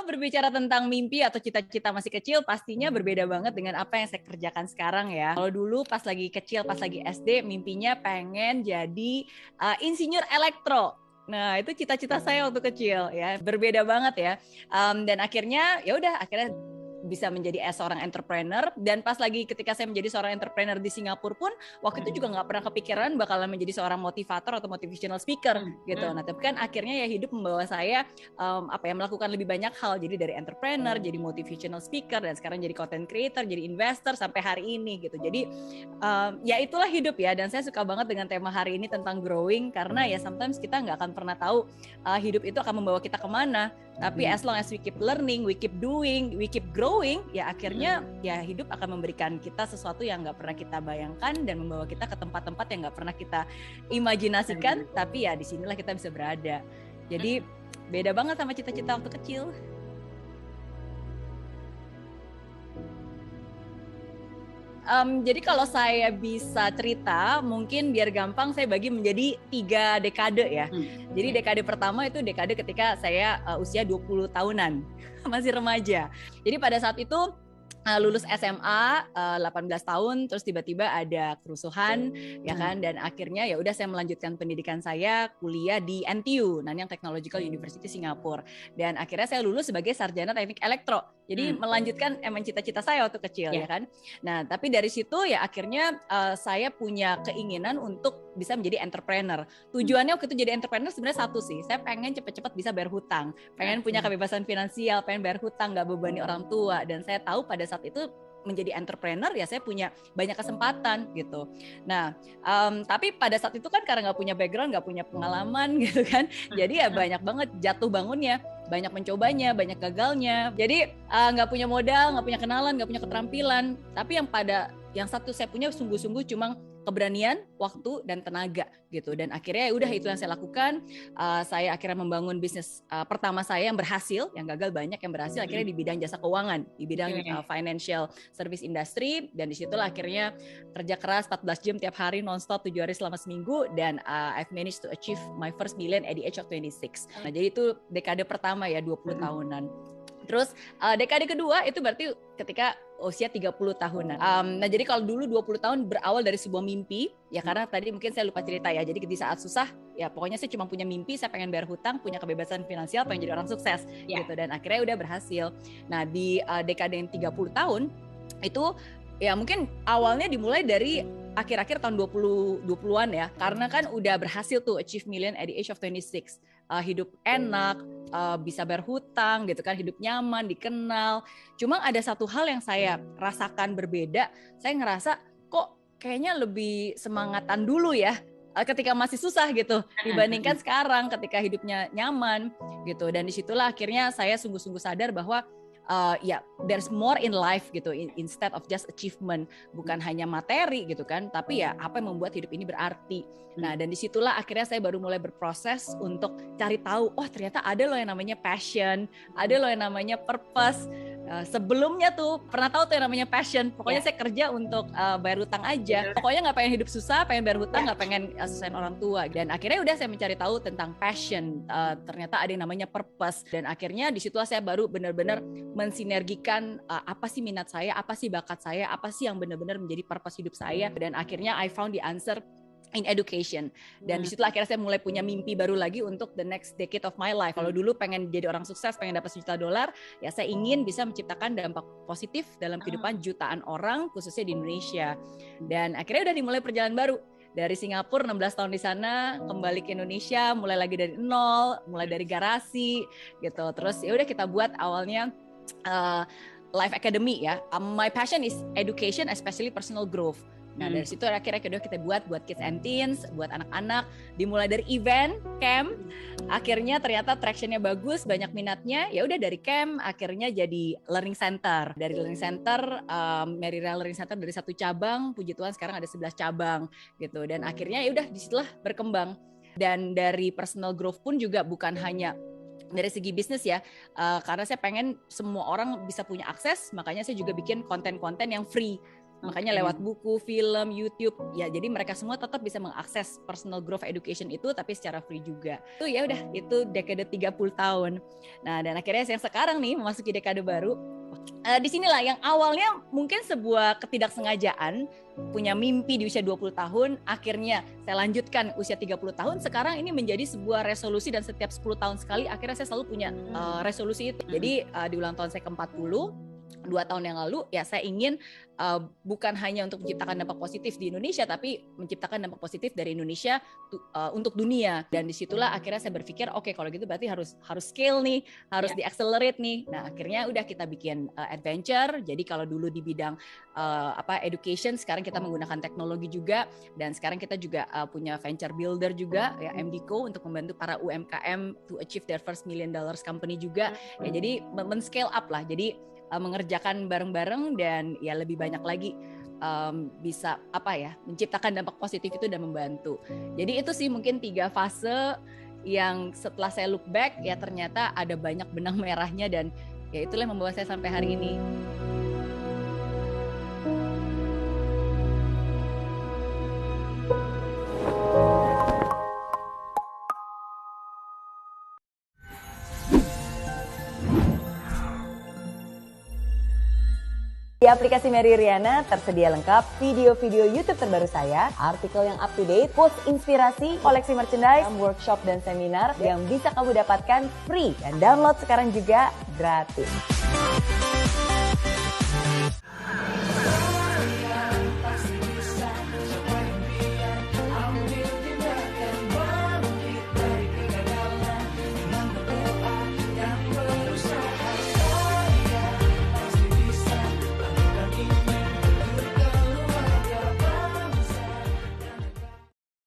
berbicara tentang mimpi atau cita-cita masih kecil, pastinya berbeda banget dengan apa yang saya kerjakan sekarang ya. Kalau dulu pas lagi kecil, pas lagi SD, mimpinya pengen jadi insinyur elektro. Nah, itu cita-cita saya waktu kecil ya. Berbeda banget ya. Dan akhirnya akhirnya bisa menjadi seorang entrepreneur. Dan pas lagi ketika saya menjadi seorang entrepreneur di Singapura pun, waktu itu juga nggak pernah kepikiran bakalan menjadi seorang motivator atau motivational speaker gitu. Nah, tapi kan akhirnya ya hidup membawa saya melakukan lebih banyak hal. Jadi dari entrepreneur, jadi motivational speaker, dan sekarang jadi content creator, jadi investor sampai hari ini gitu. Jadi ya itulah hidup ya. Dan saya suka banget dengan tema hari ini tentang growing, karena ya sometimes kita nggak akan pernah tahu hidup itu akan membawa kita kemana. Tapi as long as we keep learning, we keep doing, we keep growing, ya akhirnya ya hidup akan memberikan kita sesuatu yang nggak pernah kita bayangkan dan membawa kita ke tempat-tempat yang nggak pernah kita imajinasikan. Tapi ya disinilah kita bisa berada. Jadi beda banget sama cita-cita waktu kecil. Jadi kalau saya bisa cerita, mungkin biar gampang saya bagi menjadi 3 dekade ya. Jadi dekade pertama itu dekade ketika saya usia 20 tahunan, masih remaja. Jadi pada saat itu lulus SMA 18 tahun, terus tiba-tiba ada kerusuhan ya kan, dan akhirnya ya udah saya melanjutkan pendidikan saya, kuliah di NTU, Nanyang Technological University Singapura, dan akhirnya saya lulus sebagai sarjana teknik elektro. Jadi melanjutkan emang cita-cita saya waktu kecil ya kan. Nah tapi dari situ ya akhirnya saya punya keinginan untuk bisa menjadi entrepreneur. Tujuannya waktu itu jadi entrepreneur sebenarnya satu sih, saya pengen cepat-cepat bisa bayar hutang, pengen punya kebebasan finansial, pengen bayar hutang, nggak bebani orang tua. Dan saya tahu pada saat itu menjadi entrepreneur ya saya punya banyak kesempatan gitu. Nah tapi pada saat itu kan karena nggak punya background, nggak punya pengalaman gitu kan, jadi ya banyak banget jatuh bangunnya, banyak mencobanya, banyak gagalnya. Jadi nggak punya modal, nggak punya kenalan, nggak punya keterampilan. Tapi yang satu saya punya sungguh-sungguh cuma keberanian, waktu, dan tenaga gitu. Dan akhirnya ya udah itu yang saya lakukan. Saya akhirnya membangun bisnis pertama saya yang berhasil, yang gagal banyak, yang berhasil akhirnya di bidang jasa keuangan, di bidang financial service industry. Dan disitulah akhirnya kerja keras 14 jam tiap hari nonstop 7 hari selama seminggu, dan I've managed to achieve my first million at the age of 26. Nah, jadi itu dekade pertama ya 20 tahunan. Terus dekade kedua itu berarti ketika usia 30 tahunan. Nah jadi kalau dulu 20 tahun berawal dari sebuah mimpi, ya karena tadi mungkin saya lupa cerita ya, jadi di saat susah, ya pokoknya saya cuma punya mimpi, saya pengen bayar hutang, punya kebebasan finansial, pengen jadi orang sukses gitu, dan akhirnya udah berhasil. Nah di dekade yang 30 tahun, itu ya mungkin awalnya dimulai dari akhir-akhir tahun 20-an ya, karena kan udah berhasil tuh achieve million at the age of 26. Hidup enak, bisa bayar hutang gitu kan, hidup nyaman, dikenal. Cuma ada satu hal yang saya rasakan berbeda, saya ngerasa kok kayaknya lebih semangatan dulu ya ketika masih susah gitu dibandingkan sekarang ketika hidupnya nyaman gitu. Dan disitulah akhirnya saya sungguh-sungguh sadar bahwa there's more in life gitu, instead of just achievement, bukan hanya materi gitu kan, tapi ya apa yang membuat hidup ini berarti. Nah dan disitulah akhirnya saya baru mulai berproses untuk cari tahu, oh ternyata ada loh yang namanya passion, ada loh yang namanya purpose. Sebelumnya tuh pernah tahu tuh yang namanya passion, pokoknya saya kerja untuk bayar hutang aja, pokoknya nggak pengen hidup susah, pengen bayar hutang, nggak pengen susahin orang tua. Dan akhirnya udah saya mencari tahu tentang passion, ternyata ada yang namanya purpose, dan akhirnya disitulah saya baru benar-benar mensinergikan apa sih minat saya, apa sih bakat saya, apa sih yang benar-benar menjadi purpose hidup saya. Dan akhirnya I found the answer in education. Dan disitulah akhirnya saya mulai punya mimpi baru lagi untuk the next decade of my life. Kalau dulu pengen jadi orang sukses, pengen dapat $1 juta, ya saya ingin bisa menciptakan dampak positif dalam kehidupan jutaan orang, khususnya di Indonesia. Dan akhirnya udah dimulai perjalanan baru. Dari Singapura 16 tahun di sana, kembali ke Indonesia, mulai lagi dari nol, mulai dari garasi gitu. Terus ya udah kita buat awalnya Life Academy ya. My passion is education, especially personal growth. Nah dari situ akhirnya kita buat kids and teens, buat anak-anak, dimulai dari event, camp, akhirnya ternyata tractionnya bagus, banyak minatnya, ya udah dari camp akhirnya jadi learning center. Dari learning center, Merira Learning Center dari 1 cabang, puji Tuhan sekarang ada 11 cabang gitu. Dan akhirnya ya udah disitulah berkembang. Dan dari personal growth pun juga bukan hanya dari segi bisnis ya, karena saya pengen semua orang bisa punya akses, makanya saya juga bikin konten-konten yang free Makanya lewat buku, film, YouTube, ya jadi mereka semua tetap bisa mengakses personal growth education itu tapi secara free juga. Itu ya udah, itu dekade 30 tahun. Nah, dan akhirnya yang sekarang nih memasuki dekade baru. Di sinilah yang awalnya mungkin sebuah ketidaksengajaan, punya mimpi di usia 20 tahun, akhirnya saya lanjutkan usia 30 tahun, sekarang ini menjadi sebuah resolusi dan setiap 10 tahun sekali akhirnya saya selalu punya resolusi itu. Jadi di ulang tahun saya ke-40, 2 tahun yang lalu ya saya ingin bukan hanya untuk menciptakan dampak positif di Indonesia, tapi menciptakan dampak positif dari Indonesia untuk dunia. Dan disitulah akhirnya saya berpikir, oke, kalau gitu berarti harus scale nih, harus di-accelerate nih. Nah akhirnya udah kita bikin adventure. Jadi kalau dulu di bidang education, sekarang kita menggunakan teknologi juga. Dan sekarang kita juga punya venture builder juga, ya MDco, untuk membantu para UMKM to achieve their first $1 million company juga. Ya, jadi men-scale up lah. Jadi mengerjakan bareng-bareng dan ya lebih banyak lagi bisa menciptakan dampak positif itu dan membantu. Jadi itu sih mungkin 3 fase yang setelah saya look back ya ternyata ada banyak benang merahnya, dan ya itulah yang membawa saya sampai hari ini. Di aplikasi Mary Riana tersedia lengkap video-video YouTube terbaru saya, artikel yang up to date, quotes inspirasi, koleksi merchandise, workshop dan seminar yang bisa kamu dapatkan free dan download sekarang juga gratis.